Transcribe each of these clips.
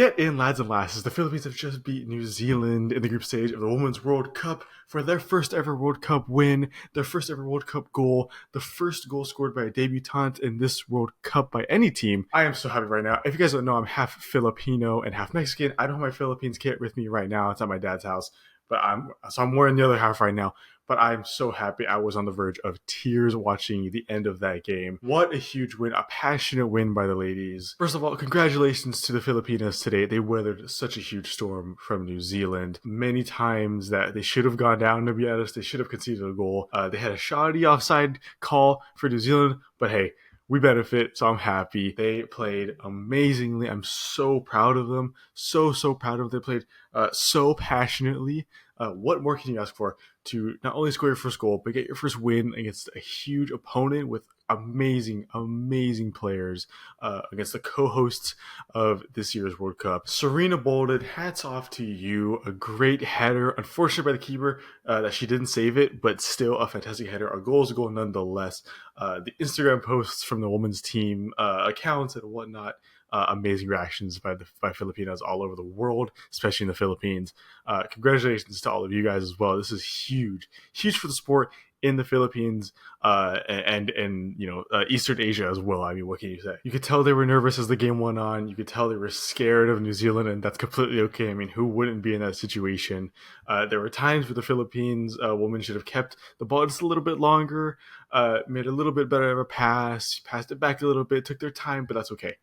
Get in, lads and lasses. The Philippines have just beat New Zealand in the group stage of the Women's World Cup for their first ever World Cup win, their first ever World Cup goal, the first goal scored by a debutante in this World Cup by any team. I am so happy right now. If you guys don't know, I'm half Filipino and half Mexican. I don't have my Philippines kit with me right now. It's at my dad's house, but I'm wearing the other half right now. But I'm so happy. I was on the verge of tears watching the end of that game. What a huge win, a passionate win by the ladies. First of all, congratulations to the Filipinas today. They weathered such a huge storm from New Zealand. Many times that they should have gone down, to be honest. They should have conceded a goal. They had a shoddy offside call for New Zealand, but hey, we benefit, so I'm happy. They played amazingly. I'm so proud of them. So proud of them. They played so passionately. What more can you ask for to not only score your first goal, but get your first win against a huge opponent with amazing players against the co-hosts of this year's World Cup. Serena Bolden, hats off to you. A great header. Unfortunately by the keeper that she didn't save it, but still a fantastic header. A goal is a goal nonetheless. The Instagram posts from the women's team accounts and whatnot. Amazing reactions by Filipinos all over the world, especially in the Philippines. Congratulations to all of you guys as well. This is huge for the sport in the Philippines and Eastern Asia as well. I mean, what can you say? You could tell they were nervous as the game went on. You could tell they were scared of New Zealand, and that's completely okay. I mean, who wouldn't be in that situation? There were times where the Philippines women should have kept the ball just a little bit longer, made a little bit better of a pass, passed it back a little bit, took their time, but that's okay.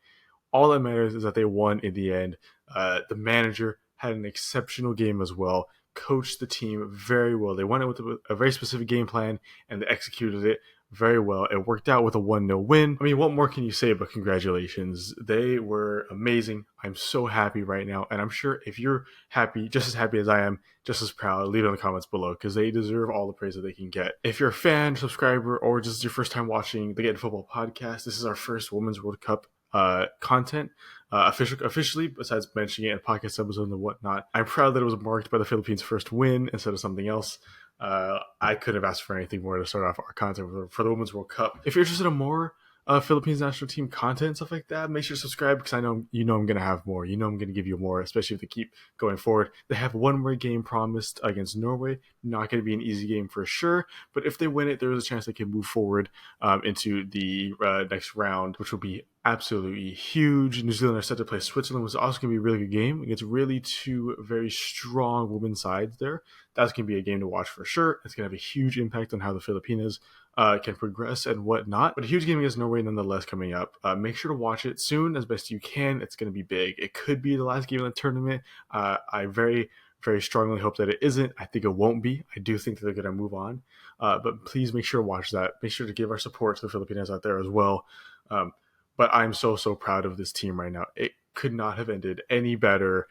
All that matters is that they won in the end. The manager had an exceptional game as well, coached the team very well. They went out with a very specific game plan, and they executed it very well. It worked out with a 1-0 win. I mean, what more can you say but congratulations? They were amazing. I'm so happy right now, and I'm sure if you're happy, just as happy as I am, just as proud, leave it in the comments below because they deserve all the praise that they can get. If you're a fan, subscriber, or just your first time watching the Get in Football podcast, this is our first Women's World Cup content officially, besides mentioning it in podcast episodes and whatnot. I'm proud that it was marked by the Philippines' first win instead of something else. I couldn't have asked for anything more to start off our content for the Women's World Cup. If you're interested in more Philippines national team content and stuff like that, make sure to subscribe because I know I'm going to have more. I'm going to give you more, especially if they keep going forward. They have one more game promised against Norway. Not going to be an easy game for sure, but if they win it, there is a chance they can move forward into the next round, which will be absolutely huge. New Zealand are set to play Switzerland, which is also going to be a really good game against really two very strong women's sides there. That's going to be a game to watch for sure. It's going to have a huge impact on how the Filipinas can progress and whatnot. But a huge game against Norway nonetheless coming up. Make sure to watch it soon as best you can. It's going to be big. It could be the last game of the tournament. I very strongly hope that it isn't. I think it won't be. I do think that they're going to move on. But please make sure to watch that. Make sure to give our support to the Filipinos out there as well. But I'm so proud of this team right now. It could not have ended any better.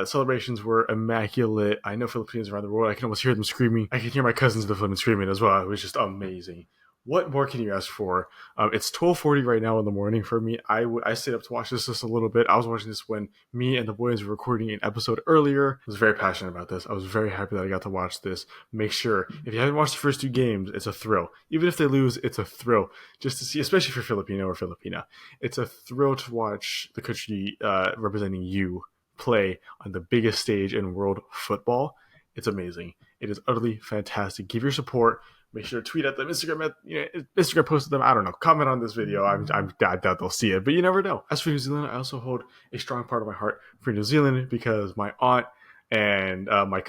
Celebrations were immaculate. I know Filipinos around the world, I can almost hear them screaming. I can hear my cousins in the Philippines screaming as well. It was just amazing. What more can you ask for? It's 12:40 right now in the morning for me. I stayed up to watch this just a little bit. I was watching this when me and the boys were recording an episode earlier. I was very passionate about this. I was very happy that I got to watch this. Make sure, if you haven't watched the first two games, it's a thrill. Even if they lose, it's a thrill. Just to see, especially if you're Filipino or Filipina, it's a thrill to watch the country representing you play on the biggest stage in world football. It's amazing. It is utterly fantastic. Give your support. Make sure to tweet at them, Instagram post at them. I don't know. Comment on this video. I doubt they'll see it, but you never know. As for New Zealand, I also hold a strong part of my heart for New Zealand because my aunt and my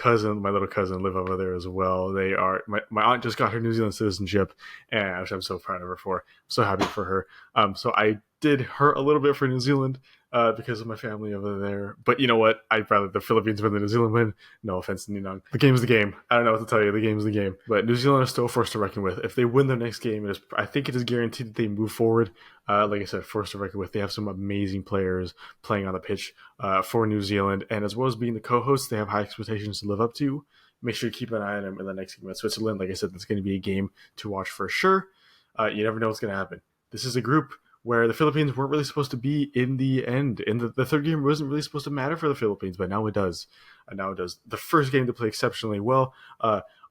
little cousin, live over there as well. They are my aunt just got her New Zealand citizenship, and which I'm so proud of her for. I'm so happy for her. So I did hurt a little bit for New Zealand because of my family over there. But you know what? I'd rather the Philippines win than New Zealand win. No offense to Ninong. The game's the game. I don't know what to tell you. The game's the game. But New Zealand is still a force to reckon with. If they win their next game, I think it is guaranteed that they move forward. Like I said, force to reckon with. They have some amazing players playing on the pitch for New Zealand. And as well as being the co-hosts, they have high expectations to live up to. Make sure to keep an eye on them in the next game at Switzerland. Like I said, that's going to be a game to watch for sure. You never know what's going to happen. This is a group where the Philippines weren't really supposed to be in the end. And the third game wasn't really supposed to matter for the Philippines, but now it does. The first game to play exceptionally well.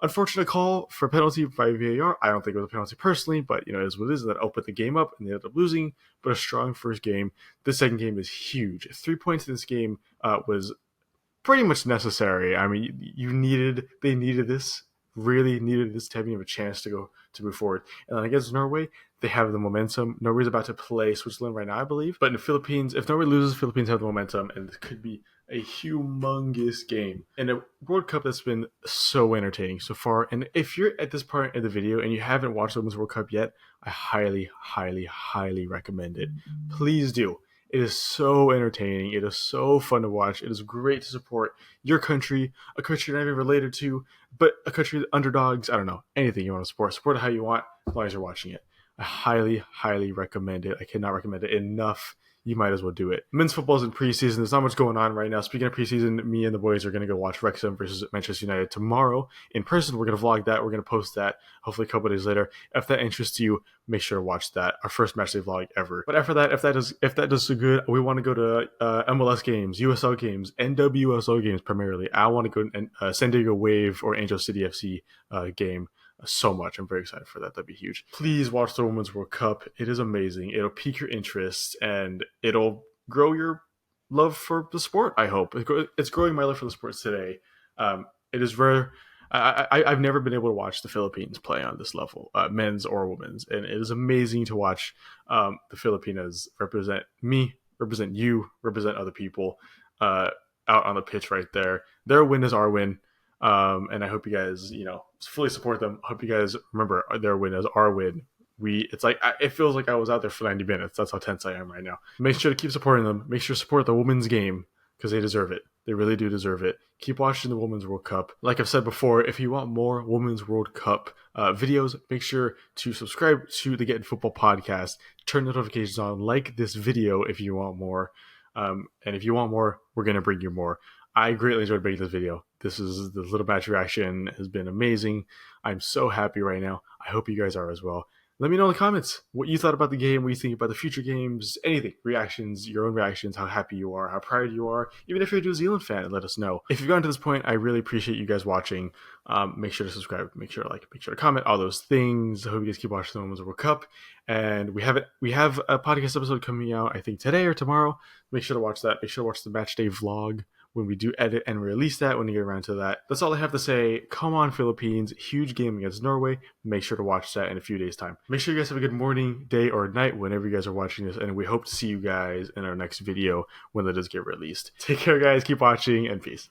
Unfortunate call for penalty by VAR. I don't think it was a penalty personally, but it is what it is. That opened the game up and they ended up losing. But a strong first game. The second game is huge. 3 points in this game was pretty much necessary. I mean, they needed this, really needed this to have a chance to move forward. And against Norway, they have the momentum. Norway's about to play Switzerland right now, I believe. But in the Philippines, if Norway loses, Philippines have the momentum, and it could be a humongous game in a World Cup that's been so entertaining so far. And if you're at this part in the video and you haven't watched the Women's World Cup yet, I highly, highly, highly recommend it. Please do. It is so entertaining. It is so fun to watch. It is great to support your country, a country you're not even related to, but a country underdogs. I don't know, anything you want to support. Support it how you want, as long as you're watching it. I highly, highly recommend it. I cannot recommend it enough. You might as well do it. Men's football's in preseason. There's not much going on right now. Speaking of preseason, me and the boys are going to go watch Wrexham versus Manchester United tomorrow in person. We're going to vlog that. We're going to post that hopefully a couple days later. If that interests you, make sure to watch that. Our first matchday vlog ever. But after that, if that does so good, we want to go to MLS games, USL games, NWSL games primarily. I want to go and San Diego Wave or Angel City FC game so much. I'm very excited for that. That'd be huge. Please watch the Women's World Cup. It is amazing. It'll pique your interest and it'll grow your love for the sport. I hope it's growing my love for the sports today. It is rare. I've never been able to watch the Philippines play on this level, men's or women's, and it is amazing to watch the Filipinas represent me, represent you, represent other people out on the pitch right there. Their win is our win. And I hope you guys, fully support them. I hope you guys remember their win as our win. It feels like I was out there for 90 minutes. That's how tense I am right now. Make sure to keep supporting them. Make sure to support the women's game because they deserve it. They really do deserve it. Keep watching the Women's World Cup. Like I've said before, if you want more Women's World Cup videos, make sure to subscribe to the Getting Football podcast. Turn notifications on. Like this video if you want more. And if you want more, we're going to bring you more. I greatly enjoyed making this video. The little match reaction has been amazing. I'm so happy right now. I hope you guys are as well. Let me know in the comments what you thought about the game, what you think about the future games, anything, reactions, your own reactions, how happy you are, how proud you are. Even if you're a New Zealand fan, let us know. If you've gotten to this point, I really appreciate you guys watching. Make sure to subscribe, make sure to like, make sure to comment, all those things. I hope you guys keep watching the Women's World Cup. And we have a podcast episode coming out, I think today or tomorrow. Make sure to watch that. Make sure to watch the match day vlog when we do edit and release that, when we get around to that. That's all I have to say. Come on, Philippines. Huge game against Norway. Make sure to watch that in a few days' time. Make sure you guys have a good morning, day, or night whenever you guys are watching this, and we hope to see you guys in our next video when that does get released. Take care, guys. Keep watching, and peace.